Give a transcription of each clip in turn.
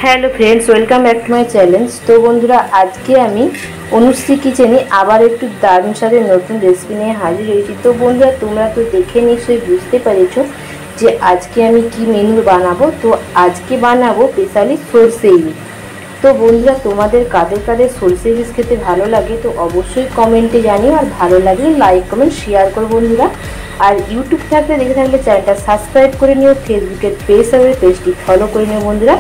Hello friends, welcome back to my challenge. तो बंधुरा आज के अनुश्री किचेने आबार एक दारुण स्वादेर नतून रेसिपि निये हाजिर हयेछि। तो बंधुरा तोमरा तो देखे निश्चयई बुझते पेरेछो जे आज के आमी कि मेनू बानाबो। तो आज के बानाबो स्पेशाली सर्षे इलिश। तो बंधुरा तोमादेर कादेर कादेर सर्षे इलिश खेते भालो लागे तो अवश्यई कमेंटे जानियो और भालो लागले लाइक कमेंट शेयर करो बंधुरा। और यूट्यूब थाकले देखे थाकले चैनलटा सबस्क्राइब करे निओ, फेसबुकेर पेज थाकले पेजटी फलो करे निओ बंधुरा।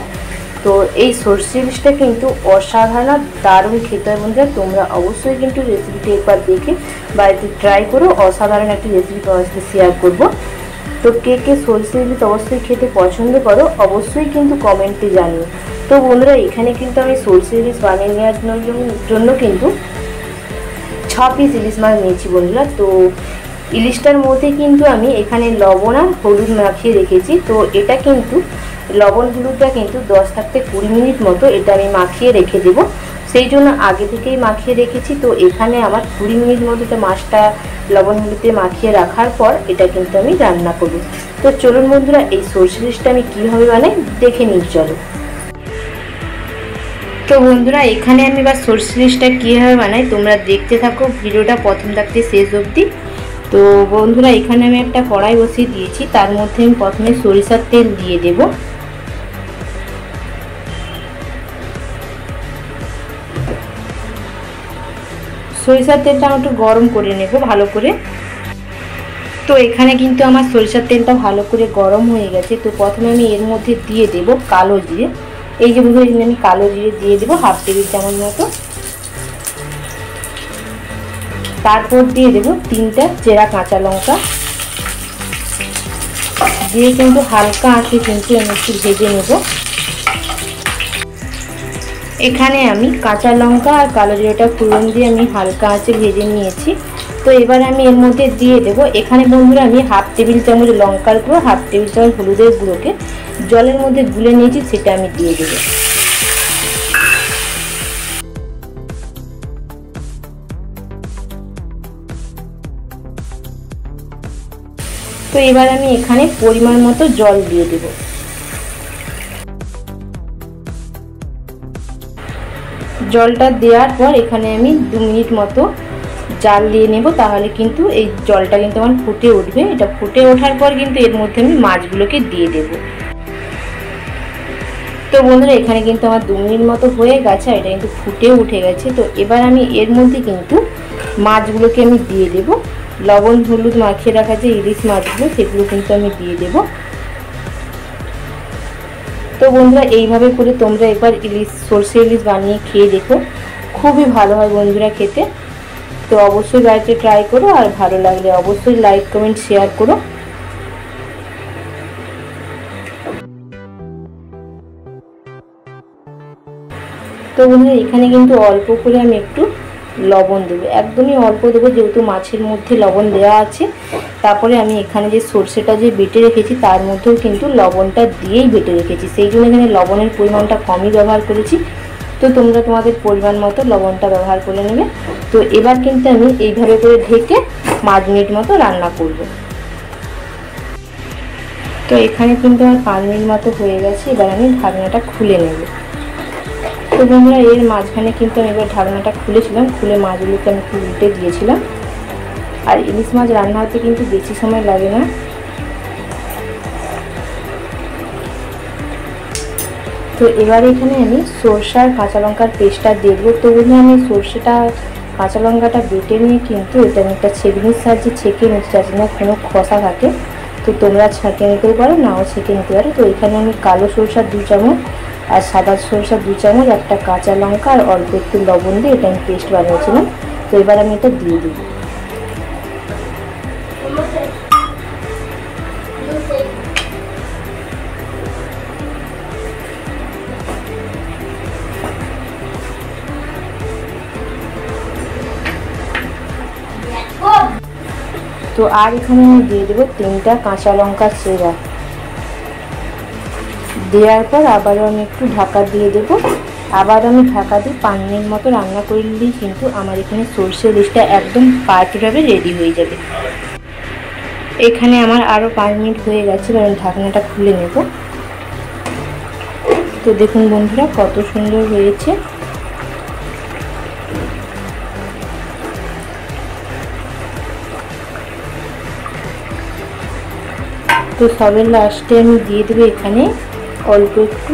तो ये सर्षे इलिशटा किन्तु असाधारण दारुण खेते हय बंधुरा। तोमरा अवश्यई किन्तु रेसिपिटी एकबार देखे बाड़ीते ट्राई करो। असाधारण एक रेसिपि तोमादेर साथे शेयर करब। तो के के सर्षे इलिश अवश्यई खेते पसंद करो अवश्यई किन्तु कमेंटे जानियो। तो बंधुरा एखाने किन्तु आमि सर्षे इलिश बानिये नेওয়ার জন্য किन्तु 6 पिस इलिश माछ निয়েছি बंधुरा। तो इलिशटार मধ্যে किन्तु आमि एखाने लवण और हलुद माखिয়ে রেখেছি। तो এটা কিন্তু लवण हलुदटा किन्तु 10 থেকে 20 मिनट मतो এটা আমি মাখিয়ে রেখে দেব। সেই জন্য আগে থেকেই মাখিয়ে রেখেছি। তো এখানে আমার 20 মিনিট মতো এটা মাছটা লবণ হলুদে মাখিয়ে রাখার পর এটা কিন্তু আমি রান্না করব। তো চলুন বন্ধুরা এই সরষে ইলিশটা আমি কিভাবে বানাই দেখে নিই চলো। তো বন্ধুরা এখানে আমি এবার সরষে ইলিশটা কিভাবে বানাই তোমরা দেখতে থাকো ভিডিওটা প্রথম থেকে শেষ অবধি। তো বন্ধুরা এখানে আমি একটা কড়াই বসিয়ে দিয়েছি, তার মধ্যে আমি প্রথমে সরিষার তেল দিয়ে দেব। সরিষার তেলটা একটু গরম করে নেব ভালো করে। তো এখানে কিন্তু আমার সরিষার তেলটা ভালো করে গরম হয়ে গেছে। তো প্রথমে আমি এর মধ্যে দিয়ে দেব কালো জিরে। এই যে বন্ধুরা এখানে আমি কালো জিরে দিয়ে দেব হাফ টেবিল চামচ মতো। তারপর দিয়ে দেব 3টা চেরা কাঁচা লঙ্কা দিয়ে কিন্তু হালকা আঁচে কিন্তু আমি একটু ভেজে নেব। এখানে আমি কাঁচা লঙ্কা আর কালো জিরাটা ফোড়ন দিয়ে আমি হালকা আঁচে ভেজে নিয়েছি। তো এবার আমি এর মধ্যে দিয়ে দেব এখানে বন্ধুরা আমি হাফ টেবিল চামচ লঙ্কার গুঁড়ো হাফ টেবিল চামচ হলুদের গুঁড়োকে জলের মধ্যে গুলে নিয়েছি সেটা আমি দিয়ে দেব। তো এবার আমি এখানে পরিমাণ মতো জল দিয়ে দেব। জলটা দেওয়ার পর এখানে আমি 2 মিনিট মতো জাল দিয়ে নেব, তাহলে কিন্তু এই জলটা কিন্তু আমার ফুটে উঠবে। এটা ফুটে ওঠার পর কিন্তু এর মধ্যে আমি মাছগুলোকে দিয়ে দেব। তো বন্ধুরা এখানে কিন্তু আমার 2 মিনিট মতো হয়ে গেছে, এটা কিন্তু ফুটে উঠে গেছে। তো এবার আমি এর মধ্যে কিন্তু মাছগুলোকে আমি দিয়ে দেব। লবণ হলুদ মাখিয়ে রাখা যে ইলিশ মাছগুলো সেগুলো কিন্তু আমি দিয়ে দেব। তো বন্ধুরা এইভাবে করে তোমরা একবার ইলিশ সরষে ইলিশ বানিয়ে খেয়ে দেখো, খুবই ভালো হয় বন্ধুরা খেতে। তো অবশ্যই বাড়িতে ট্রাই করো আর ভালো লাগলে অবশ্যই লাইক কমেন্ট শেয়ার করো। তো বন্ধুরা এখানে কিন্তু অল্প করে আমি একটু লবণ দেব, একদমই অল্প দেবো যেহেতু মাছের মধ্যে লবণ দেওয়া আছে। তারপরে আমি এখানে যে সরষেটা যে বেটে রেখেছি তার মধ্যেও কিন্তু লবণটা দিয়েই বেটে রেখেছি, সেই জন্য এখানে লবণের পরিমাণটা কমই ব্যবহার করেছি। তো তোমরা তোমাদের পরিমাণ মতো লবণটা ব্যবহার করে নেবে। তো এবার কিন্তু আমি এইভাবে করে ঢেকে 5 মিনিট মতো রান্না করব। তো এখানে কিন্তু আমার 5 মিনিট মতো হয়ে গেছে। এবার আমি ঢাকনাটা খুলে নেব। তো বন্ধুরা এর মাঝখানে কিন্তু আমি এবার ঢাকনাটা খুলেছিলাম, খুলে মাছগুলোকে আমি একটু উল্টে দিয়েছিলাম। আর ইলিশ মাছ রান্না হতে কিন্তু বেশি সময় লাগে না। তো এবার এখানে আমি সরষে আর কাঁচা লঙ্কার পেস্টটা দেব। তো বন্ধুরা আমি সরষেটা কাঁচা লঙ্কাটা বেটে নিয়ে কিন্তু এটা আমি একটা ছেঁকনির সাহায্যে ছেঁকে নিচ্ছি যাতে না কোনো খসা থাকে। তো তোমরা ছেঁকে নিতেও পারো নাও ছেঁকে নিতে পারো। তো এখানে আমি কালো সরষার 2 চামচ আর সাদা সরষার 2 চামচ একটা কাঁচা লঙ্কা আর অল্প একটু লবণ দিয়ে এটা আমি পেস্ট বানিয়েছিলাম। তো এবার আমি এটা দিয়ে দিই। তো আর এখানে আমি দিয়ে দেবো 3টা কাঁচা লঙ্কা চেরা। দেওয়ার পর আবারও আমি একটু ঢাকা দিয়ে দেব। আবার আমি ঢাকা দিয়ে 5 মিনিট মতো রান্না করে নিলেই কিন্তু আমার এখানে সরষে ইলিশটা একদম পারফেক্টভাবে রেডি হয়ে যাবে। এখানে আমার আরও 5 মিনিট হয়ে গেছে, এবার আমি ঢাকনাটা খুলে নেব। তো দেখুন বন্ধুরা কত সুন্দর হয়েছে। তো সবের লাস্টে আমি দিয়ে দেবো এখানে অল্প একটু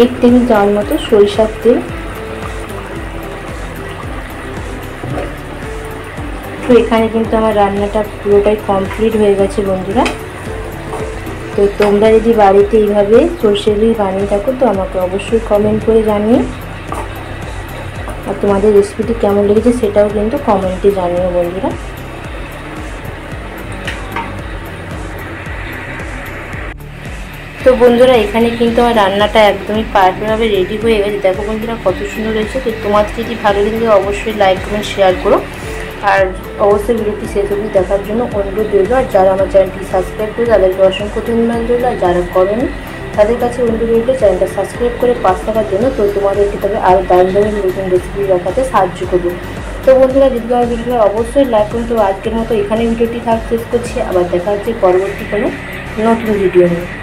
1 টেবিল চামচ মতো সরিষার তেল। তো এখানে কিন্তু আমার রান্নাটা পুরোটাই কমপ্লিট হয়ে গেছে বন্ধুরা। তো তোমরা যদি বাড়িতে এইভাবে সরষের ইলিশ বানিয়ে থাকো তো আমাকে অবশ্যই কমেন্ট করে জানিও, আর তোমাদের রেসিপিটি কেমন লেগেছে সেটাও কিন্তু কমেন্টে জানিও বন্ধুরা। তো বন্ধুরা এখানে কিন্তু আমার রান্নাটা একদমই পারফেক্টভাবে রেডি হয়ে গেছে। দেখো বন্ধুরা কত সুন্দর হয়েছে। তো তোমাদের যদি ভালো লাগে অবশ্যই লাইক কমেন্ট শেয়ার করো, আর অবশ্যই ভিডিওটি শেষ অবধি দেখার জন্য অনুরোধ রইল। আর যারা আমার চ্যানেলটি সাবস্ক্রাইব করে তাদেরকে অসংখ্য ধন্যবাদ রইল, আর যারা করেনি তাদের কাছে অনুরোধ রইল চ্যানেলটা সাবস্ক্রাইব করে পাশ থাকার জন্য। তো তোমাদেরকে তবে আরও দারুণ দারুণ নতুন রেসিপি দেখাতে সাহায্য করবো। তো বন্ধুরা যদি আমার ভিডিওটা অবশ্যই লাইক করুন। তো আজকের মতো এখানে ভিডিওটি শেষ করছি, আবার দেখা হচ্ছে পরবর্তী কোনো নতুন ভিডিও নিয়ে।